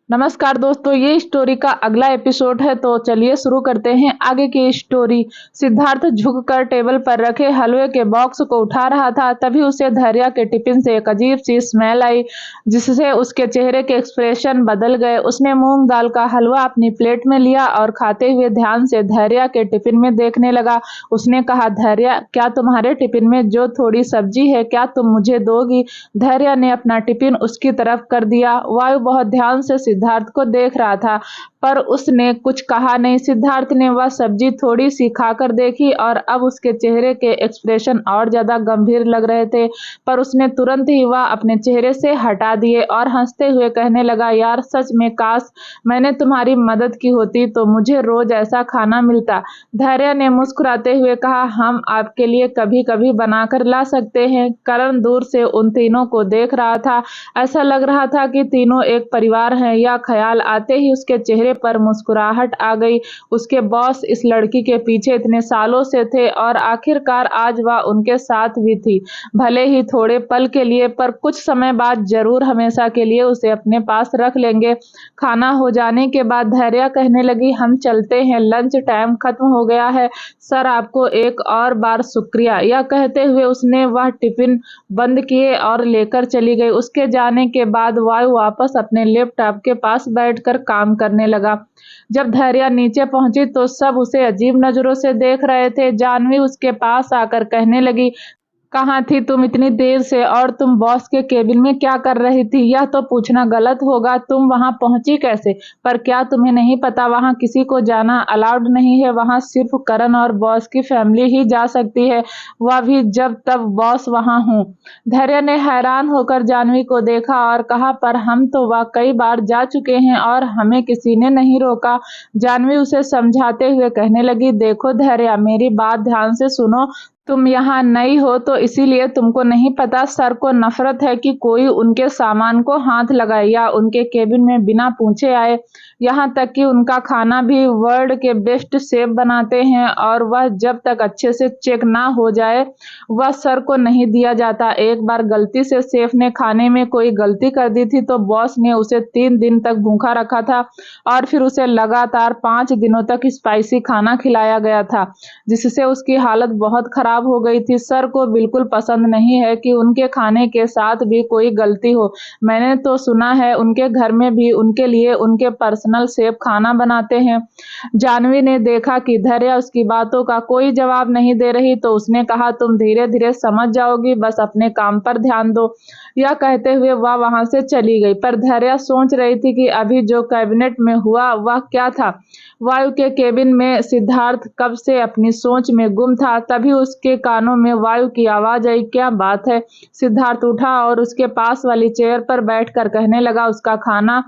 नमस्कार दोस्तों, ये स्टोरी का अगला एपिसोड है तो चलिए शुरू करते हैं आगे की स्टोरी। सिद्धार्थ झुककर टेबल पर रखे हलवे के बॉक्स को उठा रहा था, तभी उसे धैर्या के टिफिन से एक अजीब सी स्मेल आई जिससे उसके चेहरे के एक्सप्रेशन बदल गए। उसने मूंग दाल का हलवा अपनी प्लेट में लिया और खाते हुए ध्यान से धैर्या के टिफिन में देखने लगा। उसने कहा, धैर्या, क्या तुम्हारे टिफिन में जो थोड़ी सब्जी है क्या तुम मुझे दोगी? धैर्या ने अपना टिफिन उसकी तरफ कर दिया। वायु बहुत ध्यान से सिद्धार्थ को देख रहा था पर उसने कुछ कहा नहीं। सिद्धार्थ ने वह सब्जी थोड़ी सी खाकर देखी और अब उसके चेहरे के एक्सप्रेशन और ज्यादा गंभीर लग रहे थे, पर उसने तुरंत ही वह अपने चेहरे से हटा दिए और हंसते हुए कहने लगा, यार सच में काश मैंने तुम्हारी मदद की होती तो मुझे रोज ऐसा खाना मिलता। धैर्य ने मुस्कुराते हुए कहा, हम आपके लिए कभी कभी बनाकर ला सकते हैं। करण दूर से उन तीनों को देख रहा था। ऐसा लग रहा था कि तीनों एक परिवार हैं। यह ख्याल आते ही उसके चेहरे पर मुस्कुराहट आ गई। उसके बॉस इस लड़की के पीछे इतने सालों से थे और आखिरकार आज वह उनके साथ भी थी, भले ही थोड़े पल के लिए, पर कुछ समय बाद जरूर हमेशा के लिए उसे अपने पास रख लेंगे। खाना हो जाने के बाद धैर्या कहने लगी, हम चलते हैं, लंच टाइम खत्म हो गया है। सर, आपको एक और बार शुक्रिया। यह कहते हुए उसने वह टिफिन बंद किए और लेकर चली गई। उसके जाने के बाद वायु वापस अपने लैपटॉप के पास बैठकर काम करने लगा। जब धैर्या नीचे पहुंची तो सब उसे अजीब नजरों से देख रहे थे। जानवी उसके पास आकर कहने लगी, कहाँ थी तुम इतनी देर से और तुम बॉस के केबिन में क्या कर रही थी? यह तो पूछना गलत होगा, तुम वहां पहुंची कैसे? पर क्या तुम्हें नहीं पता वहां किसी को जाना अलाउड नहीं है? वहां सिर्फ करण और बॉस की फैमिली ही जा सकती है, वह भी जब तब बॉस वहां हूँ। धैर्य ने हैरान होकर जानवी को देखा और कहा, पर हम तो वह कई बार जा चुके हैं और हमें किसी ने नहीं रोका। जानवी उसे समझाते हुए कहने लगी, देखो धैर्य, मेरी बात ध्यान से सुनो। तुम यहाँ नई हो तो इसीलिए तुमको नहीं पता सर को नफरत है कि कोई उनके सामान को हाथ लगाए या उनके केबिन में बिना पूछे आए। यहाँ तक कि उनका खाना भी वर्ल्ड के बेस्ट शेफ बनाते हैं और वह जब तक अच्छे से चेक ना हो जाए वह सर को नहीं दिया जाता। एक बार गलती से शेफ ने खाने में कोई गलती कर दी थी तो बॉस ने उसे 3 दिन तक भूखा रखा था और फिर उसे लगातार 5 दिनों तक स्पाइसी खाना खिलाया गया था, जिससे उसकी हालत बहुत खराब हो गई थी। सर को बिल्कुल पसंद नहीं है कि उनके खाने के साथ भी कोई गलती हो। मैंने तो सुना है उनके घर में भी उनके लिए उनके पर्सनल शेफ खाना बनाते हैं। जानवी ने देखा कि धैर्य उसकी बातों का कोई जवाब नहीं दे रही तो उसने कहा, तुम धीरे धीरे समझ जाओगी, बस अपने काम पर ध्यान दो। यह कहते हुए वह वहां से चली गई, पर धैर्य सोच रही थी कि अभी जो कैबिनेट में हुआ वह क्या था। वायु के केबिन में सिद्धार्थ कब से अपनी सोच में गुम था, तभी उसके कानों में वायु की आवाज आई, क्या बात है? सिद्धार्थ उठा और उसके पास वाली चेयर पर बैठकर कहने लगा, उसका खाना,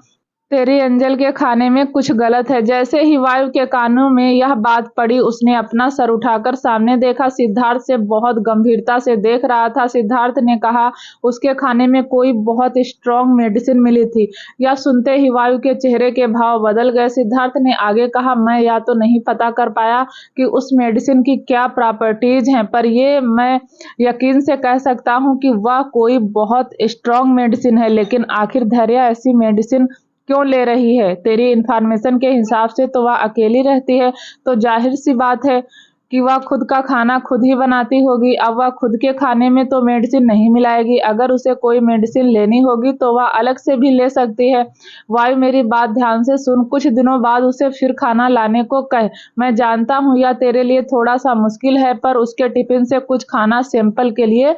तेरी एंजल के खाने में कुछ गलत है। जैसे ही वायु के कानों में यह बात पड़ी उसने अपना सर उठाकर सामने देखा। सिद्धार्थ से बहुत गंभीरता से देख रहा था। सिद्धार्थ ने कहा, उसके खाने में कोई बहुत स्ट्रांग मेडिसिन मिली थी। यह सुनते ही वायु के चेहरे के भाव बदल गए। सिद्धार्थ ने आगे कहा, मैं या तो नहीं पता कर पाया कि उस मेडिसिन की क्या प्रॉपर्टीज हैं, पर ये मैं यकीन से कह सकता हूँ कि वह कोई बहुत स्ट्रांग मेडिसिन है। लेकिन आखिर धैर्य ऐसी मेडिसिन क्यों ले रही है? तेरी इन्फॉर्मेशन के हिसाब से तो वह अकेली रहती है, तो जाहिर सी बात है कि वह खुद का खाना खुद ही बनाती होगी। अब वह खुद के खाने में तो मेडिसिन नहीं मिलाएगी। अगर उसे कोई मेडिसिन लेनी होगी तो वह अलग से भी ले सकती है। वायु, मेरी बात ध्यान से सुन, कुछ दिनों बाद उसे फिर खाना लाने को कह। मैं जानता हूँ यह तेरे लिए थोड़ा सा मुश्किल है, पर उसके टिफिन से कुछ खाना सैंपल के लिए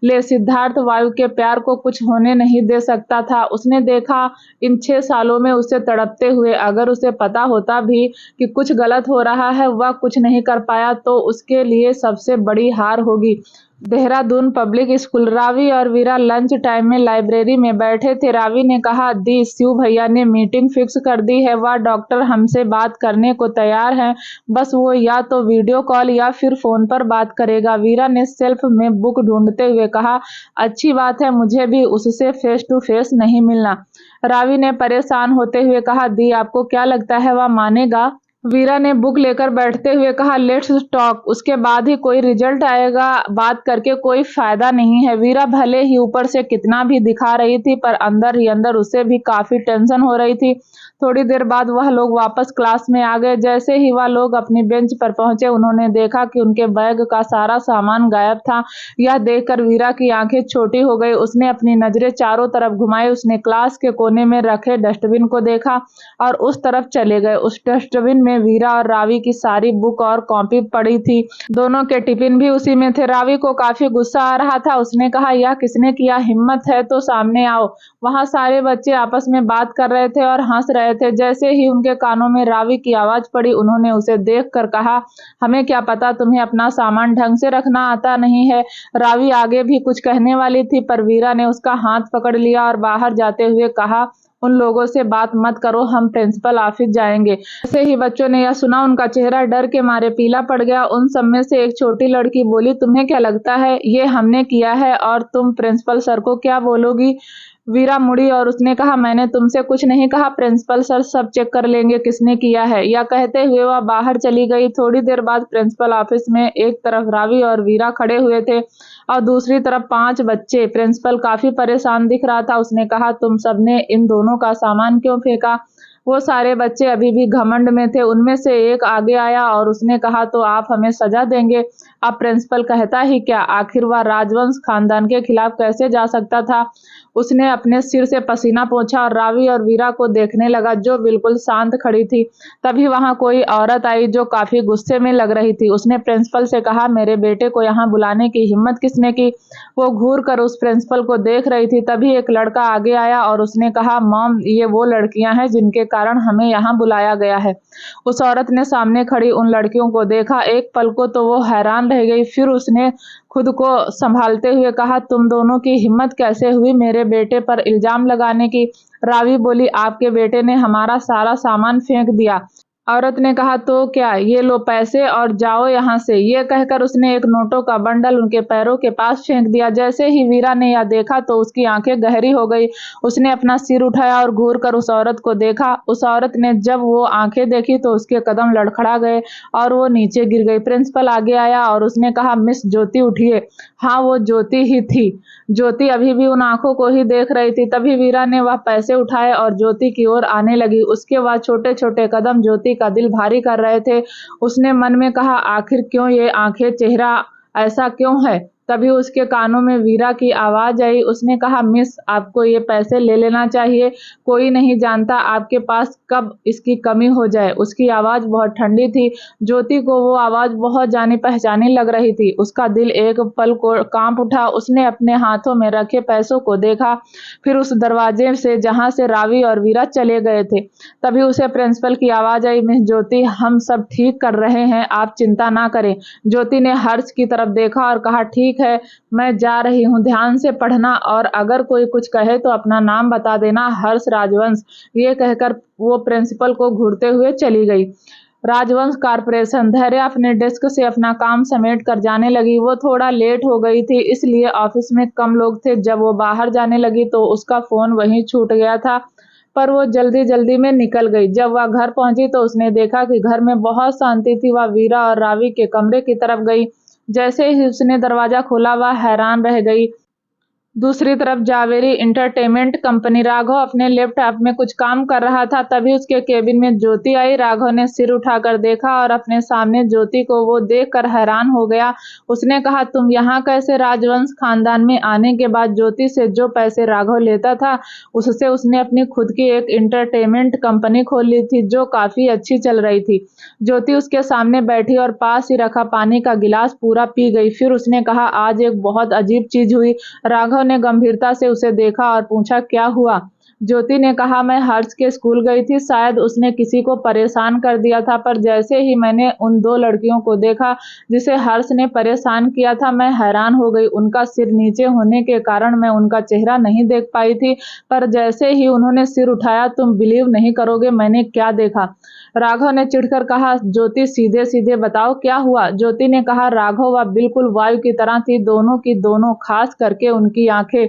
ले। सिद्धार्थ वायु के प्यार को कुछ होने नहीं दे सकता था। उसने देखा इन 6 सालों में उसे तड़पते हुए। अगर उसे पता होता भी कि कुछ गलत हो रहा है, वह कुछ नहीं कर पाया तो उसके लिए सबसे बड़ी हार होगी। Dehradun public school. रावी और वीरा लंच टाइम में लाइब्रेरी में बैठे थे। रावी ने कहा, दी, शिव भैया ने मीटिंग फिक्स कर दी है। वह डॉक्टर हमसे बात करने को तैयार हैं, बस वो या तो वीडियो कॉल या फिर फोन पर बात करेगा। वीरा ने सेल्फ में बुक ढूंढते हुए कहा, अच्छी बात है, मुझे भी उससे फेस टू फेस नहीं मिलना। रावी ने परेशान होते हुए कहा, दी, आपको क्या लगता है वह मानेगा? वीरा ने बुक लेकर बैठते हुए कहा, लेट्स टॉक। उसके बाद ही कोई रिजल्ट आएगा, बात करके कोई फायदा नहीं है। वीरा भले ही ऊपर से कितना भी दिखा रही थी पर अंदर ही अंदर उसे भी काफी टेंशन हो रही थी। थोड़ी देर बाद वह लोग वापस क्लास में आ गए। जैसे ही वह लोग अपनी बेंच पर पहुंचे उन्होंने देखा कि उनके बैग का सारा सामान गायब था। यह देखकर वीरा की आंखें छोटी हो गई। उसने अपनी नजरें चारों तरफ घुमाई। उसने क्लास के कोने में रखे डस्टबिन को देखा और उस तरफ चले गए। उस डस्टबिन में वीरा और रावी की सारी बुक और कॉपी पड़ी थी। दोनों के टिफिन भी उसी में थे। रावी को काफी गुस्सा आ रहा था। उसने कहा, यह किसने किया? हिम्मत है तो सामने आओ। वहां सारे बच्चे आपस में बात कर रहे थे और हंस रहे थे। जैसे ही उनके कानों में रावी की आवाज पड़ी उन्होंने उसे देख कर कहा, हमें क्या पता तुम्हें अपना सामान ढंग से रखना आता नहीं है। रावी आगे भी कुछ कहने वाली थी पर वीरा ने उसका हाथ पकड़ लिया और बाहर जाते हुए कहा, उन लोगों से बात मत करो, हम प्रिंसिपल ऑफिस जाएंगे। जैसे ही बच्चों ने यह सुना उनका चेहरा डर के मारे पीला पड़ गया। उन सब में से एक छोटी लड़की बोली, तुम्हें क्या लगता है ये हमने किया है और तुम प्रिंसिपल सर को क्या बोलोगी? वीरा मुड़ी और उसने कहा, मैंने तुमसे कुछ नहीं कहा, प्रिंसिपल सर सब चेक कर लेंगे किसने किया है। यह कहते हुए वह बाहर चली गई। थोड़ी देर बाद प्रिंसिपल ऑफिस में एक तरफ रावी और वीरा खड़े हुए थे और दूसरी तरफ 5 बच्चे। प्रिंसिपल काफी परेशान दिख रहा था। उसने कहा, तुम सबने इन दोनों का सामान क्यों फेंका? वो सारे बच्चे अभी भी घमंड में थे। उनमें से एक आगे आया और उसने कहा, तो आप हमें सजा देंगे? अब प्रिंसिपल कहता ही क्या? आखिर वह राजवंश खानदान के खिलाफ कैसे जा सकता था? उसने अपने सिर से पसीना पोंछा और रावी और वीरा को देखने लगा जो बिल्कुल शांत खड़ी थी। तभी वहां कोई औरत आई जो काफी गुस्से में लग रही थी। उसने प्रिंसिपल से कहा, मेरे बेटे को यहाँ बुलाने की हिम्मत किसने की? वो घूर कर उस प्रिंसिपल को देख रही थी। तभी एक लड़का आगे आया और उसने कहा, मॉम, ये वो लड़कियां हैं जिनके कारण हमें यहाँ बुलाया गया है। उस औरत ने सामने खड़ी उन लड़कियों को देखा। एक पल को तो वो हैरान रह गई। फिर उसने खुद को संभालते हुए कहा, तुम दोनों की हिम्मत कैसे हुई मेरे बेटे पर इल्जाम लगाने की? रावी बोली, आपके बेटे ने हमारा सारा सामान फेंक दिया। औरत ने कहा, तो क्या? ये लो पैसे और जाओ यहाँ से। ये कहकर उसने एक नोटों का बंडल उनके पैरों के पास फेंक दिया। जैसे ही वीरा ने यह देखा तो उसकी आंखें गहरी हो गई। उसने अपना सिर उठाया और घूर कर उस औरत को देखा। उस औरत ने जब वो आंखें देखी तो उसके कदम लड़खड़ा गए और वो नीचे गिर गई। प्रिंसिपल आगे आया और उसने कहा, मिस ज्योति उठिए। हाँ, वो ज्योति ही थी। ज्योति अभी भी उन आंखों को ही देख रही थी। तभी वीरा ने वह पैसे उठाए और ज्योति की ओर आने लगी। उसके बाद छोटे छोटे कदम ज्योति का दिल भारी कर रहे थे। उसने मन में कहा, आखिर क्यों ये आंखें, चेहरा ऐसा क्यों है? तभी उसके कानों में वीरा की आवाज आई। उसने कहा, मिस, आपको ये पैसे ले लेना चाहिए। कोई नहीं जानता आपके पास कब इसकी कमी हो जाए। उसकी आवाज बहुत ठंडी थी। ज्योति को वो आवाज बहुत जानी पहचानी लग रही थी। उसका दिल एक पल को कांप उठा। उसने अपने हाथों में रखे पैसों को देखा, फिर उस दरवाजे से जहां से रावी और वीरा चले गए थे। तभी उसे प्रिंसिपल की आवाज आई, मिस ज्योति, हम सब ठीक कर रहे हैं, आप चिंता ना करें। ज्योति ने हर्ष की तरफ देखा और कहा, ठीक है, मैं जा रही हूँ, ध्यान से पढ़ना और अगर कोई कुछ कहे तो अपना नाम बता देना, हर्ष राजवंश। ये कहकर वो प्रिंसिपल को घूरते हुए चली गई। राजवंश कॉर्पोरेशन। धैर्य अपने डेस्क से अपना काम समेट कर जाने लगी। वो थोड़ा लेट हो गई थी इसलिए ऑफिस में कम लोग थे। जब वो बाहर जाने लगी तो उसका फोन वहीं छूट गया था पर वो जल्दी जल्दी में निकल गई। जब वह घर पहुंची तो उसने देखा कि घर में बहुत शांति थी। वह वीरा और रावी के कमरे की तरफ गई। जैसे ही उसने दरवाजा खोला वह हैरान रह गई। दूसरी तरफ जावेरी इंटरटेनमेंट कंपनी। राघव अपने लैपटॉप में कुछ काम कर रहा था। तभी उसके केबिन में ज्योति आई। राघव ने सिर उठाकर देखा और अपने सामने ज्योति को वो देखकर हैरान हो गया। उसने कहा, तुम यहाँ कैसे? राजवंश खानदान में आने के बाद ज्योति से जो पैसे राघव लेता था उससे उसने अपनी खुद की एक इंटरटेनमेंट कंपनी खोल ली थी जो काफी अच्छी चल रही थी। ज्योति उसके सामने बैठी और पास ही रखा पानी का गिलास पूरा पी गई। फिर उसने कहा, आज एक बहुत अजीब चीज हुई। राघव ने गंभीरता से उसे देखा और पूछा, क्या हुआ? ज्योति ने कहा, मैं हर्ष के स्कूल गई थी। शायद उसने किसी को परेशान कर दिया था पर जैसे ही मैंने उन 2 लड़कियों को देखा जिसे हर्ष ने परेशान किया था मैं हैरान हो गई। उनका सिर नीचे होने के कारण मैं उनका चेहरा नहीं देख पाई थी पर जैसे ही उन्होंने सिर उठाया तुम बिलीव नहीं करोगे मैंने क्या देखा। राघव ने चिढ़कर कहा, ज्योति सीधे सीधे बताओ क्या हुआ? ज्योति ने कहा, राघव वह बिल्कुल वायु की तरह थी, दोनों की दोनों, खास करके उनकी आंखें।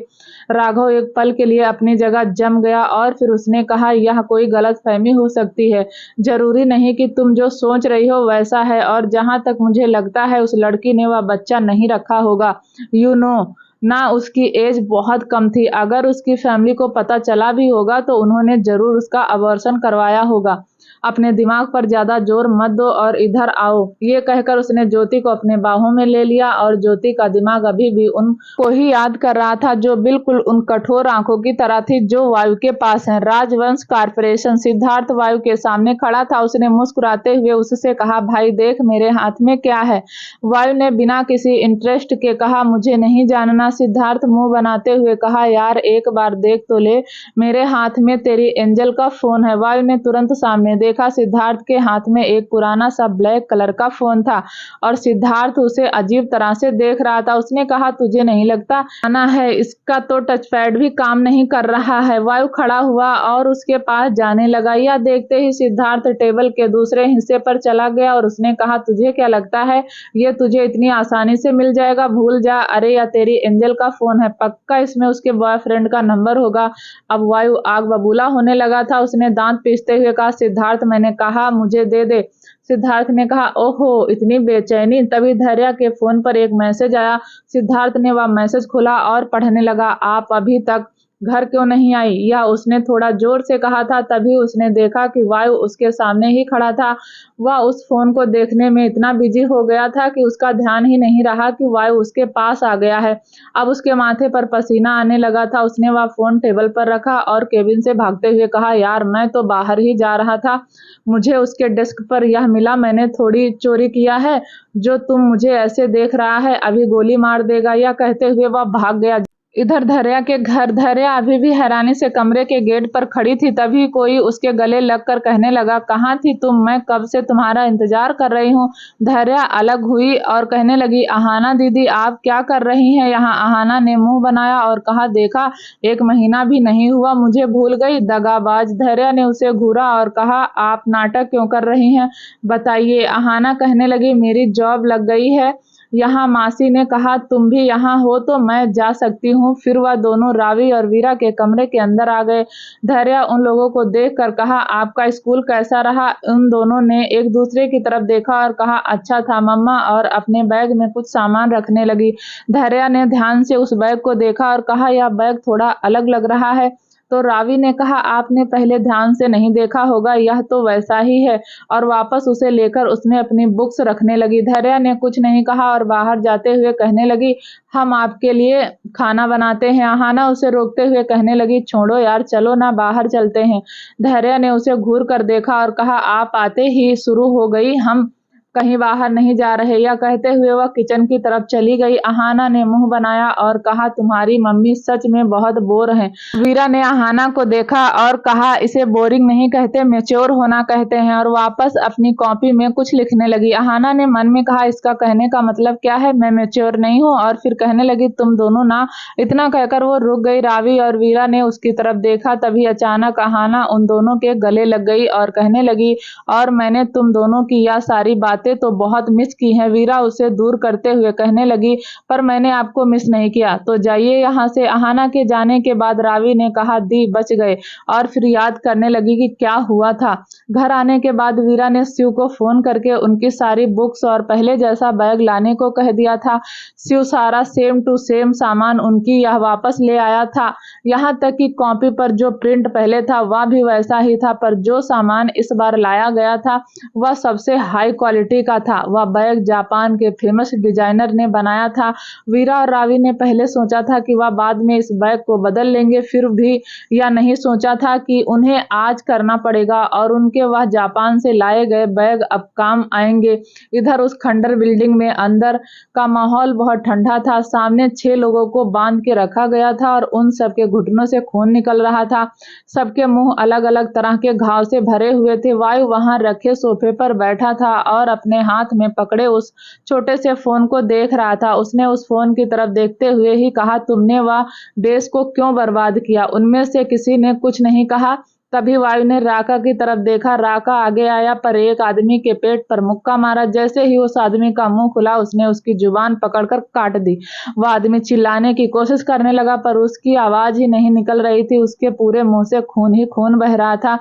राघव एक पल के लिए अपनी जगह जम मान गया और फिर उसने कहा, यह कोई गलतफहमी हो सकती है, जरूरी नहीं कि तुम जो सोच रही हो वैसा है, और जहां तक मुझे लगता है उस लड़की ने वह बच्चा नहीं रखा होगा। यू नो ना, उसकी एज बहुत कम थी। अगर उसकी फैमिली को पता चला भी होगा तो उन्होंने जरूर उसका अबॉर्शन करवाया होगा। अपने दिमाग पर ज्यादा जोर मत दो और इधर आओ। ये कहकर उसने ज्योति को अपने बाहों में ले लिया और ज्योति का दिमाग अभी भी उनको ही याद कर रहा था, जो बिल्कुल उन कठोर आंखों की तरह थी जो वायु के पास है। राजवंश कॉर्पोरेशन। सिद्धार्थ वायु के सामने खड़ा था। उसने मुस्कुराते हुए उससे कहा, भाई देख मेरे हाथ में क्या है। वायु ने बिना किसी इंटरेस्ट के कहा, मुझे नहीं जानना। सिद्धार्थ मुंह बनाते हुए कहा, यार एक बार देख तो ले, मेरे हाथ में तेरी एंजल का फोन है। वायु ने तुरंत सामने देखा। सिद्धार्थ के हाथ में एक पुराना सा ब्लैक कलर का फोन था और सिद्धार्थ उसे अजीब तरह से देख रहा था। उसने कहा, तुझे नहीं लगता आना है, इसका तो टच पैड भी काम नहीं कर रहा है। वायु खड़ा हुआ और उसके पास जाने लगा। यह देखते ही सिद्धार्थ टेबल के दूसरे हिस्से पर चला गया और उसने कहा, तुझे क्या लगता है ये तुझे इतनी आसानी से मिल जाएगा? भूल जा। अरे यह तेरी एंजल का फोन है, पक्का इसमें उसके बॉयफ्रेंड का नंबर होगा। अब वायु आग बबूला होने लगा था। उसने दांत पीसते हुए कहा, सिद्धार्थ मैंने कहा मुझे दे दे। सिद्धार्थ ने कहा, ओहो इतनी बेचैनी। तभी धैर्या के फोन पर एक मैसेज आया। सिद्धार्थ ने वह मैसेज खोला और पढ़ने लगा, आप अभी तक घर क्यों नहीं आई? यह उसने थोड़ा जोर से कहा था। तभी उसने देखा कि वायु उसके सामने ही खड़ा था। वह उस फोन को देखने में इतना बिजी हो गया था कि उसका ध्यान ही नहीं रहा कि वायु उसके पास आ गया है। अब उसके माथे पर पसीना आने लगा था। उसने वह फोन टेबल पर रखा और केबिन से भागते हुए कहा, यार मैं तो बाहर ही जा रहा था, मुझे उसके डेस्क पर यह मिला, मैंने थोड़ी चोरी किया है जो तुम मुझे ऐसे देख रहा है, अभी गोली मार देगा। यह कहते हुए वह भाग गया। इधर धैर्या के घर। धैर्या अभी भी हैरानी से कमरे के गेट पर खड़ी थी। तभी कोई उसके गले लगकर कहने लगा, कहाँ थी तुम? मैं कब से तुम्हारा इंतजार कर रही हूँ। धैर्या अलग हुई और कहने लगी, आहाना दीदी आप क्या कर रही हैं यहाँ? आहाना ने मुंह बनाया और कहा, देखा 1 महीना भी नहीं हुआ मुझे भूल गई, दगाबाज। धैर्या ने उसे घूरा और कहा, आप नाटक क्यों कर रही हैं, बताइए। आहाना कहने लगी, मेरी जॉब लग गई है यहाँ। मासी ने कहा तुम भी यहाँ हो तो मैं जा सकती हूँ। फिर वह दोनों रावी और वीरा के कमरे के अंदर आ गए। धैर्या उन लोगों को देखकर कहा, आपका स्कूल कैसा रहा? उन दोनों ने एक दूसरे की तरफ देखा और कहा, अच्छा था मम्मा, और अपने बैग में कुछ सामान रखने लगी। धैर्या ने ध्यान से उस बैग को देखा और कहा, यह बैग थोड़ा अलग लग रहा है। तो रावी ने कहा, आपने पहले ध्यान से नहीं देखा होगा, यह तो वैसा ही है, और वापस उसे लेकर उसमें अपनी बुक्स रखने लगी। धैर्या ने कुछ नहीं कहा और बाहर जाते हुए कहने लगी, हम आपके लिए खाना बनाते हैं। आहाना उसे रोकते हुए कहने लगी, छोड़ो यार, चलो ना बाहर चलते हैं। धैर्या ने उसे घूर कर देखा और कहा, आप आते ही शुरू हो गई, हम कहीं बाहर नहीं जा रहे। यह कहते हुए वह किचन की तरफ चली गई। आहाना ने मुंह बनाया और कहा, तुम्हारी मम्मी सच में बहुत बोर है। वीरा ने आहाना को देखा और कहा, इसे बोरिंग नहीं कहते, मैच्योर होना कहते हैं, और वापस अपनी कॉपी में कुछ लिखने लगी। आहाना ने मन में कहा, इसका कहने का मतलब क्या है, मैं मैच्योर नहीं हूँ? और फिर कहने लगी, तुम दोनों ना। इतना कहकर वो रुक गई। रावी और वीरा ने उसकी तरफ देखा। तभी अचानक आहाना उन दोनों के गले लग गई और कहने लगी, और मैंने तुम दोनों की यह सारी बातें तो बहुत मिस की हैं। वीरा उसे दूर करते हुए कहने लगी, पर मैंने आपको मिस नहीं किया, तो जाइए यहाँ से। आहाना के जाने के बाद रावी ने कहा, दी बच गए, और फिर याद करने लगी कि क्या हुआ था। घर आने के बाद वीरा ने शिव को फोन करके उनकी सारी बुक्स और पहले जैसा बैग लाने को कह दिया था। शिव सारा सेम टू सेम सामान उनकी यह वापस ले आया था। यहाँ तक कि कॉपी पर जो प्रिंट पहले था वह भी वैसा ही था, पर जो सामान इस बार लाया गया था वह सबसे हाई क्वालिटी का था। वह बैग जापान के फेमस डिजाइनर ने बनाया था। वीरा और रावी ने पहले सोचा था कि वह बाद में इस बैग को बदल लेंगे, फिर भी यह नहीं सोचा था कि उन्हें आज करना पड़ेगा और उनके वह जापान से लाए गए बैग अब काम आएंगे। इधर उस खंडर बिल्डिंग में अंदर का माहौल बहुत ठंडा था। सामने 6 लोगों को बांध के रखा गया था और उन सबके घुटनों से खून निकल रहा था। सबके मुंह अलग अलग तरह के घाव से भरे हुए थे। वायु वहां रखे सोफे पर बैठा था और अपने हाथ में पकड़े उस छोटे से फोन को देख रहा था। उसने उस फोन की तरफ देखते हुए ही कहा, तुमने वह देश को क्यों बर्बाद किया? उनमें से किसी ने कुछ नहीं कहा। तभी वायु ने राका की तरफ देखा। राका आगे आया पर एक आदमी के पेट पर मुक्का मारा। जैसे ही उस आदमी का मुंह खुला उसने उसकी जुबान पकड़कर काट दी। वह आदमी चिल्लाने की कोशिश करने लगा पर उसकी आवाज ही नहीं निकल रही थी। उसके पूरे मुंह से खून ही खून बह रहा था।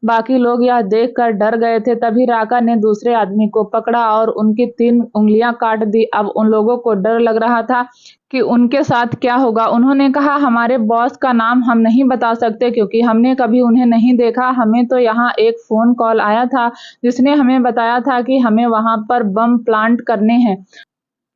बाकी लोग यह देखकर डर गए थे। तभी राका ने दूसरे आदमी को पकड़ा और उनकी 3 उंगलियां काट दी। अब उन लोगों को डर लग रहा था कि उनके साथ क्या होगा। उन्होंने कहा, हमारे बॉस का नाम हम नहीं बता सकते क्योंकि हमने कभी उन्हें नहीं देखा। हमें तो यहाँ एक फोन कॉल आया था जिसने हमें बताया था कि हमें वहां पर बम प्लांट करने हैं।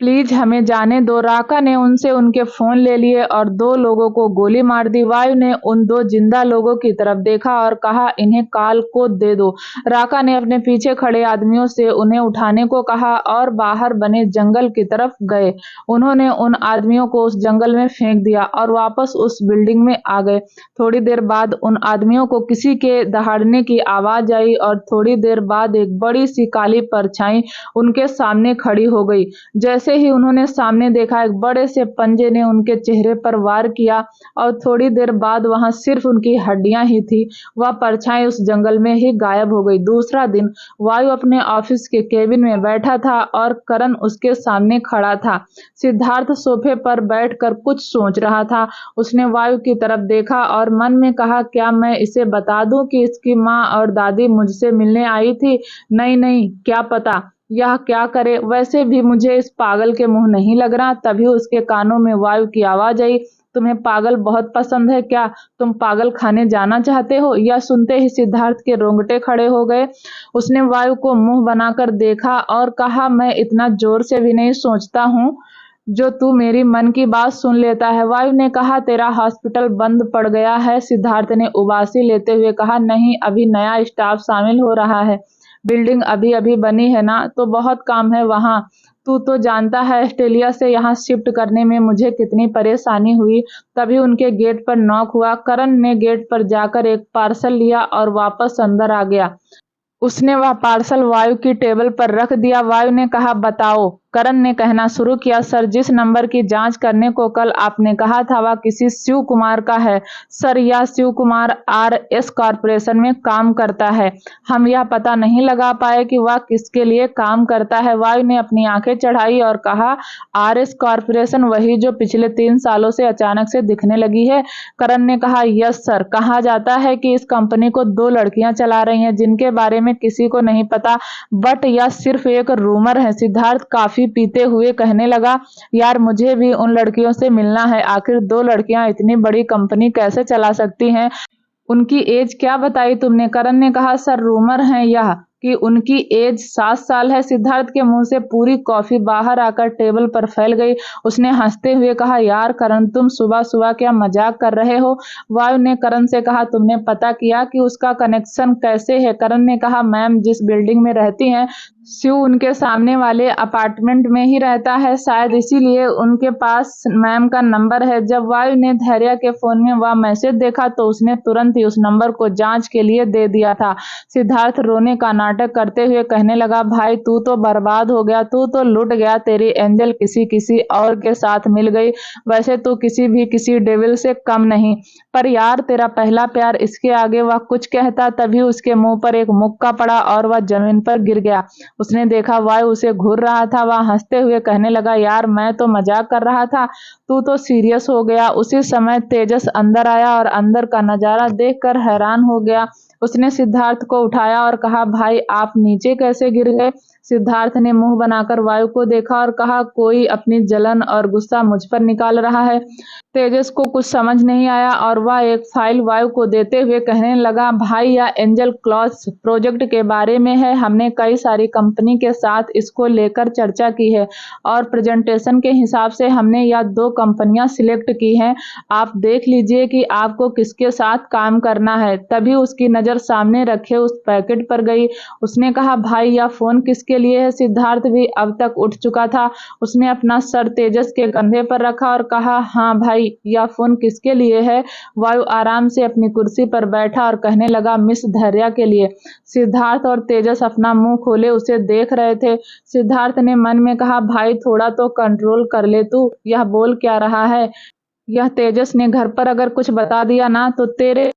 प्लीज हमें जाने दो। राका ने उनसे उनके फोन ले लिए और 2 लोगों को गोली मार दी। वायु ने उन 2 जिंदा लोगों की तरफ देखा और कहा, इन्हें काल को दे दो। राका ने अपने पीछे खड़े आदमियों से उन्हें उठाने को कहा और बाहर बने जंगल की तरफ गए। उन्होंने उन आदमियों को उस जंगल में फेंक दिया और वापस उस बिल्डिंग में आ गए। थोड़ी देर बाद उन आदमियों को किसी के दहाड़ने की आवाज आई और थोड़ी देर बाद एक बड़ी सी काली परछाई उनके सामने खड़ी हो गई। जैसे ही उन्होंने सामने देखा, एक बड़े से पंजे ने उनके चेहरे पर वार किया और थोड़ी देर बाद वहां सिर्फ उनकी हड्डियां ही थी। वह परछाई उस जंगल में ही गायब हो गई। दूसरा दिन वायु अपने ऑफिस के केबिन में बैठा था और करण उसके सामने खड़ा था। सिद्धार्थ सोफे पर बैठकर कुछ सोच रहा था। उसने वायु की तरफ देखा और मन में कहा, क्या मैं इसे बता दूं कि इसकी माँ और दादी मुझसे मिलने आई थी? नहीं नहीं, क्या पता यह क्या करे। वैसे भी मुझे इस पागल के मुंह नहीं लग रहा। तभी उसके कानों में वायु की आवाज आई, तुम्हें पागल बहुत पसंद है क्या? तुम पागल खाने जाना चाहते हो? यह सुनते ही सिद्धार्थ के रोंगटे खड़े हो गए। उसने वायु को मुंह बनाकर देखा और कहा, मैं इतना जोर से भी नहीं सोचता हूँ जो तू मेरी मन की बात सुन लेता है। वायु ने कहा, तेरा हॉस्पिटल बंद पड़ गया है? सिद्धार्थ ने उबासी लेते हुए कहा, नहीं, अभी नया स्टाफ शामिल हो रहा है। बिल्डिंग अभी अभी बनी है ना, तो बहुत काम है वहाँ। तू तो जानता है ऑस्ट्रेलिया से यहाँ शिफ्ट करने में मुझे कितनी परेशानी हुई। तभी उनके गेट पर नॉक हुआ। करण ने गेट पर जाकर एक पार्सल लिया और वापस अंदर आ गया। उसने वह पार्सल वायु की टेबल पर रख दिया। वायु ने कहा, बताओ। करण ने कहना शुरू किया, सर, जिस नंबर की जांच करने को कल आपने कहा था वह किसी शिव कुमार का है। सर, यह शिव कुमार RS कॉरपोरेशन में काम करता है। हम यह पता नहीं लगा पाए कि वह किसके लिए काम करता है। वायु ने अपनी आंखें चढ़ाई और कहा, RS कॉरपोरेशन, वही जो पिछले 3 सालों से अचानक से दिखने लगी है? करण ने कहा, यस सर। कहा जाता है कि इस कंपनी को 2 लड़कियां चला रही हैं जिनके बारे में किसी को नहीं पता, बट यह सिर्फ एक रूमर है। सिद्धार्थ काफी पीते हुए कहने लगा, यार मुझे भी उन लड़कियों से मिलना है। आखिर 2 लड़कियां इतनी बड़ी कंपनी कैसे चला सकती हैं? उनकी एज क्या बताई तुमने? करण ने कहा, सर, रूमर है यह कि उनकी एज 7 साल है। सिद्धार्थ के मुंह से पूरी कॉफी बाहर आकर टेबल पर फैल गई। उसने हंसते हुए कहा, यार करण, तुम सुबह सुबह क्या मजाक कर रहे हो? वायु ने करण से कहा, तुमने पता किया कि उसका कनेक्शन कैसे है? करण ने कहा, मैम, जिस बिल्डिंग में रहती हैं शिव उनके सामने वाले अपार्टमेंट में ही रहता है, शायद इसीलिए उनके पास मैम का नंबर है। जब वायु ने धैर्य के फोन में वह मैसेज देखा तो उसने तुरंत ही उस नंबर को जांच के लिए दे दिया था। सिद्धार्थ रोने का नाटक करते हुए कहने लगा, भाई तू तो बर्बाद हो गया, तू तो लुट गया। तेरी एंजल किसी और के साथ मिल गई। वैसे तू किसी डेविल से कम नहीं, पर यार तेरा पहला प्यार, इसके आगे वह कुछ कहता तभी उसके मुंह पर एक मुक्का पड़ा और वह जमीन पर गिर गया। उसने देखा वायु उसे घूर रहा था। वह हंसते हुए कहने लगा, यार मैं तो मजाक कर रहा था, तू तो सीरियस हो गया। उसी समय तेजस अंदर आया और अंदर का नजारा देखकर हैरान हो गया। उसने सिद्धार्थ को उठाया और कहा, भाई आप नीचे कैसे गिर गए? सिद्धार्थ ने मुंह बनाकर वायु को देखा और कहा, कोई अपनी जलन और गुस्सा मुझ पर निकाल रहा है। तेजस को कुछ समझ नहीं आया और वह एक फाइल वायु को देते हुए कहने लगा, भाई यह एंजल क्लॉथ्स प्रोजेक्ट के बारे में है। हमने कई सारी कंपनी के साथ इसको लेकर चर्चा की है और प्रेजेंटेशन के हिसाब से हमने यह 2 कंपनियां सिलेक्ट की हैं। आप देख लीजिए कि आपको किसके साथ काम करना है। तभी उसकी नजर सामने रखे उस पैकेट पर गई। उसने कहा, भाई यह फोन किसके लिए है? सिद्धार्थ भी अब तक उठ चुका था। उसने अपना सर तेजस के कंधे पर रखा और कहा, हाँ भाई, यह फोन किसके लिए है? वायु आराम से अपनी कुर्सी पर बैठा और कहने लगा, मिस धैर्या के लिए। सिद्धार्थ और तेजस अपना मुंह खोले उसे देख रहे थे। सिद्धार्थ ने मन में कहा, भाई थोड़ा तो कंट्रोल कर ले तू, यह बोल क्या रहा है? यह तेजस ने घर पर अगर कुछ बता दिया ना तो तेरे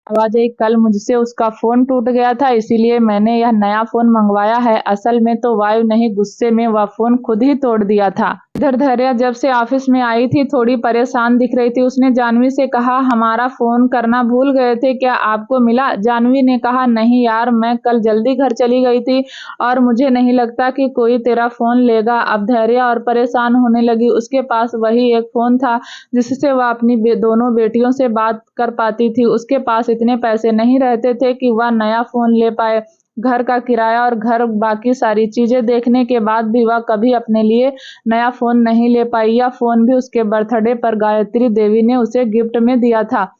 आवाज आई, कल मुझसे उसका फोन टूट गया था इसीलिए मैंने यह नया फोन मंगवाया है। असल में तो वायु नहीं, गुस्से में वह फोन खुद ही तोड़ दिया था। इधर धैर्या जब से ऑफिस में आई थी थोड़ी परेशान दिख रही थी। उसने जानवी से कहा, हमारा फोन करना भूल गए थे क्या, आपको मिला? जानवी ने कहा, नहीं यार, मैं कल जल्दी घर चली गई थी और मुझे नहीं लगता कि कोई तेरा फोन लेगा। अब धैर्या और परेशान होने लगी। उसके पास वही एक फोन था जिससे वह अपनी दोनों बेटियों से बात कर पाती थी। उसके पास इतने पैसे नहीं रहते थे कि वह नया फोन ले पाए। घर का किराया और घर बाकी सारी चीजें देखने के बाद भी वह कभी अपने लिए नया फोन नहीं ले पाई। यह फोन भी उसके बर्थडे पर गायत्री देवी ने उसे गिफ्ट में दिया था।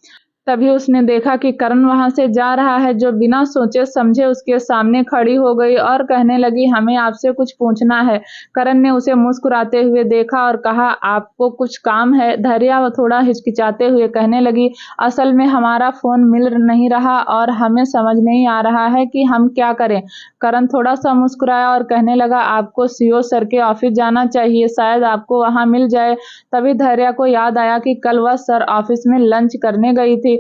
तभी उसने देखा कि करण वहां से जा रहा है, जो बिना सोचे समझे उसके सामने खड़ी हो गई और कहने लगी, हमें आपसे कुछ पूछना है। करण ने उसे मुस्कुराते हुए देखा और कहा, आपको कुछ काम है? धैर्या थोड़ा हिचकिचाते हुए कहने लगी, असल में हमारा फोन मिल नहीं रहा और हमें समझ नहीं आ रहा है कि हम क्या करें। करण थोड़ा सा मुस्कुराया और कहने लगा, आपको सीओ सर के ऑफिस जाना चाहिए, शायद आपको वहां मिल जाए। तभी धैर्या को याद आया कि कल वह सर ऑफिस में लंच करने गई थी।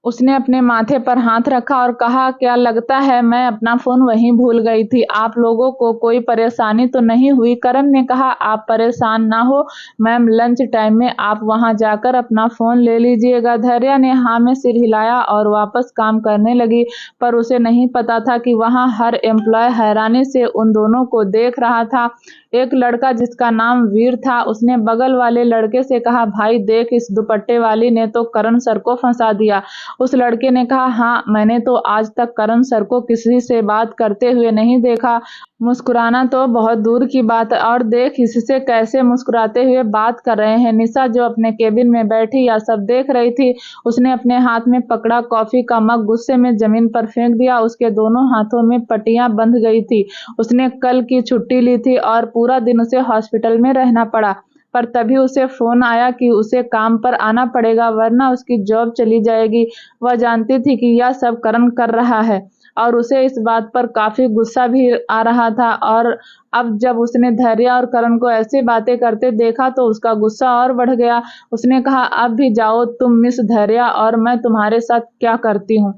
उसने अपने माथे पर हाथ रखा और कहा, क्या लगता है मैं अपना फोन वहीं भूल गई थी। आप लोगों को कोई परेशानी तो नहीं हुई? करण ने कहा, आप परेशान ना हो मैम, लंच टाइम में आप वहां जाकर अपना फोन ले लीजिएगा। धैर्या ने हाँ में सिर हिलाया और वापस काम करने लगी, पर उसे नहीं पता था कि वहां हर एम्प्लॉय हैरानी से उन दोनों को देख रहा था। एक लड़का जिसका नाम वीर था, उसने बगल वाले लड़के से कहा, भाई देख, इस दुपट्टे वाली ने तो करण सर को फंसा दिया। उस लड़के ने कहा, हाँ, मैंने तो आज तक करण सर को किसी से बात करते हुए नहीं देखा। मुस्कुराना तो बहुत दूर की बात है, और देख इससे कैसे मुस्कुराते हुए बात कर रहे हैं। निशा जो अपने केबिन में बैठी या सब देख रही थी, उसने अपने हाथ में पकड़ा कॉफी का मग गुस्से में जमीन पर फेंक दिया। उसके दोनों हाथों में पट्टियां बंध गई थी। उसने कल की छुट्टी ली थी और पूरा दिन उसे हॉस्पिटल में रहना पड़ा। पर तभी उसे फोन आया कि उसे काम पर आना पड़ेगा वरना उसकी जॉब चली जाएगी। वह जानती थी कि यह सब करण कर रहा है और उसे इस बात पर काफी गुस्सा भी आ रहा था। और अब जब उसने धैर्य और करण को ऐसी बातें करते देखा तो उसका गुस्सा और बढ़ गया। उसने कहा, अब भी जाओ तुम मिस धैर्य, और मैं तुम्हारे साथ क्या करती हूँ।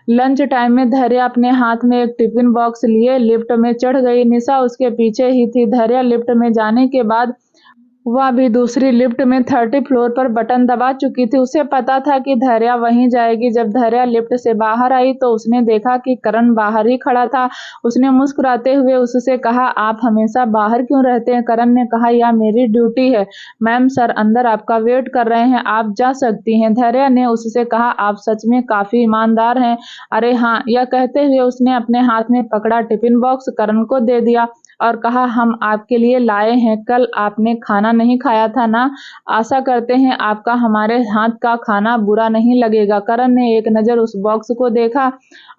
लंच टाइम में धैर्य अपने हाथ में एक टिफिन बॉक्स लिए लिफ्ट में चढ़ गई। निशा उसके पीछे ही थी। धैर्य लिफ्ट में जाने के बाद वह भी दूसरी लिफ्ट में 30 फ्लोर पर बटन दबा चुकी थी। उसे पता था कि धैर्या वहीं जाएगी। जब धैर्या लिफ्ट से बाहर आई तो उसने देखा कि करण बाहर ही खड़ा था। उसने मुस्कुराते हुए उससे कहा, आप हमेशा बाहर क्यों रहते हैं? करण ने कहा, यह मेरी ड्यूटी है। मैम, सर अंदर आपका वेट कर रहे हैं, आप जा सकती हैं। धैर्या ने उससे कहा, आप सच में काफी ईमानदार हैं। अरे हाँ, यह कहते हुए उसने अपने हाथ में पकड़ा टिफिन बॉक्स करण को दे दिया और कहा, हम आपके लिए लाए हैं, कल आपने खाना नहीं खाया था ना, आशा करते हैं आपका हमारे हाथ का खाना बुरा नहीं लगेगा। करण ने एक नजर उस बॉक्स को देखा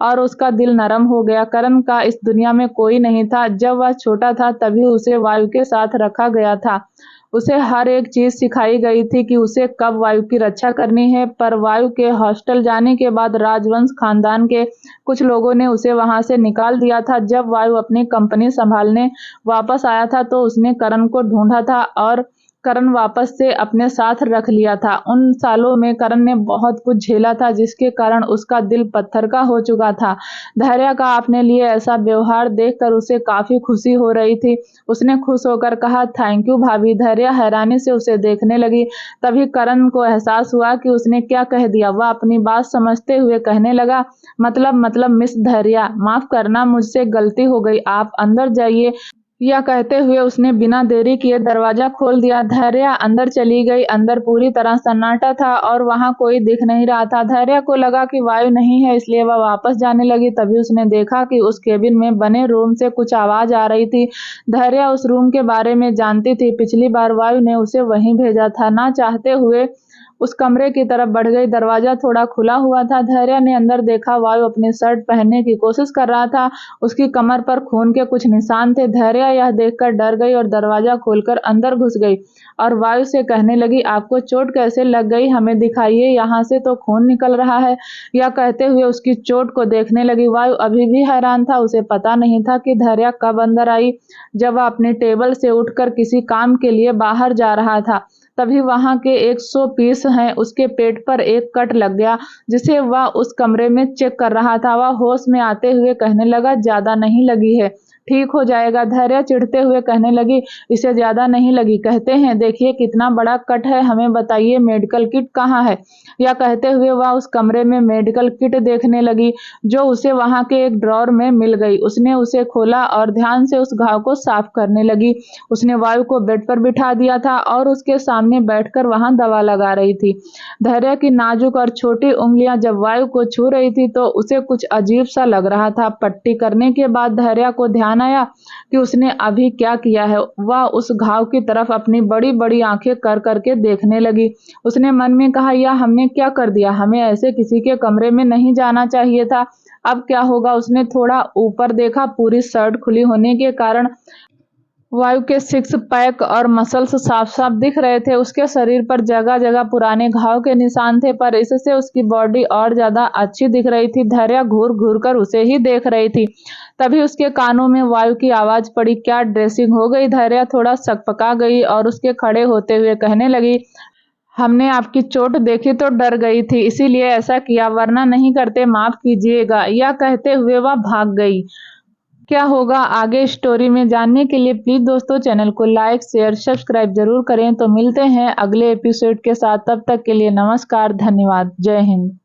और उसका दिल नरम हो गया। करण का इस दुनिया में कोई नहीं था। जब वह छोटा था तभी उसे वायु के साथ रखा गया था। उसे हर एक चीज सिखाई गई थी कि उसे कब वायु की रक्षा करनी है। पर वायु के हॉस्टल जाने के बाद राजवंश खानदान के कुछ लोगों ने उसे वहां से निकाल दिया था। जब वायु अपनी कंपनी संभालने वापस आया था तो उसने करण को ढूंढा था और करण वापस से अपने साथ रख लिया था। उन सालों में करण ने बहुत कुछ झेला था जिसके कारण उसका दिल पत्थर का हो चुका था। धैर्य का अपने लिए ऐसा व्यवहार देखकर उसे काफी खुशी हो रही थी। उसने खुश होकर कहा, थैंक यू भाभी। धैर्य हैरानी से उसे देखने लगी। तभी करण को एहसास हुआ कि उसने क्या कह दिया। वह अपनी बात समझते हुए कहने लगा, मतलब मिस धैर्य, माफ करना, मुझसे गलती हो गई, आप अंदर जाइए। यह कहते हुए उसने बिना देरी किए दरवाजा खोल दिया। धैर्य अंदर चली गई। अंदर पूरी तरह सन्नाटा था और वहां कोई दिख नहीं रहा था। धैर्य को लगा कि वायु नहीं है, इसलिए वह वापस जाने लगी। तभी उसने देखा कि उस केबिन में बने रूम से कुछ आवाज आ रही थी। धैर्य उस रूम के बारे में जानती थी। पिछली बार वायु ने उसे वहीं भेजा था। ना चाहते हुए उस कमरे की तरफ बढ़ गई। दरवाजा थोड़ा खुला हुआ था। धैर्य ने अंदर देखा। वायु अपनी शर्ट पहनने की कोशिश कर रहा था। उसकी कमर पर खून के कुछ निशान थे। धैर्य यह देखकर डर गई और दरवाजा खोलकर अंदर घुस गई और वायु से कहने लगी, आपको चोट कैसे लग गई, हमें दिखाइए, यहाँ से तो खून निकल रहा है। यह कहते हुए उसकी चोट को देखने लगी। वायु अभी भी हैरान था। उसे पता नहीं था कि धैर्य कब अंदर आई। जब वह अपने टेबल से उठकर किसी काम के लिए बाहर जा रहा था तभी वहां के 100 पीस हैं उसके पेट पर एक कट लग गया, जिसे वह उस कमरे में चेक कर रहा था। वह होश में आते हुए कहने लगा, ज्यादा नहीं लगी है, ठीक हो जाएगा। धैर्य चिढ़ते हुए कहने लगी, इसे ज्यादा नहीं लगी कहते हैं, देखिए कितना बड़ा कट है, हमें बताइए मेडिकल किट कहाँ है। यह कहते हुए वह उस कमरे में मेडिकल किट देखने लगी, जो उसे वहां के एक ड्रॉर में मिल गई। उसने उसे खोला और ध्यान से उस घाव को साफ करने लगी। उसने वायु को बेड पर बिठा दिया था और उसके सामने बैठकर वहां दवा लगा रही थी। धैर्य की नाजुक और छोटी उंगलियां जब वायु को छू रही थी तो उसे कुछ अजीब सा लग रहा था। पट्टी करने के बाद धैर्य को ध्यान आया कि उसने अभी क्या किया है। वह उस घाव की तरफ अपनी बड़ी बड़ी आंखें कर करके देखने लगी। उसने मन में कहा, यह हमने क्या कर दिया, हमें ऐसे किसी के कमरे में नहीं जाना चाहिए था। अब क्या होगा। उसने थोड़ा ऊपर देखा, पूरी शर्ट खुली होने के कारण वायु के सिक्स पैक और मसल्स साफ साफ दिख रहे थे। उसके शरीर पर जगह जगह पुराने घाव के निशान थे, पर इससे उसकी बॉडी और ज्यादा अच्छी दिख रही थी। धैर्य घूर घूर कर उसे ही देख रही थी। तभी उसके कानों में वायु की आवाज पड़ी, क्या ड्रेसिंग हो गई। धैर्य थोड़ा सकपका गई और उसके खड़े होते हुए कहने लगी, हमने आपकी चोट देखी तो डर गई थी, इसीलिए ऐसा किया, वरना नहीं करते, माफ कीजिएगा। यह कहते हुए वह भाग गई। क्या होगा आगे स्टोरी में जानने के लिए प्लीज दोस्तों चैनल को लाइक शेयर सब्सक्राइब जरूर करें। तो मिलते हैं अगले एपिसोड के साथ, तब तक के लिए नमस्कार, धन्यवाद, जय हिंद।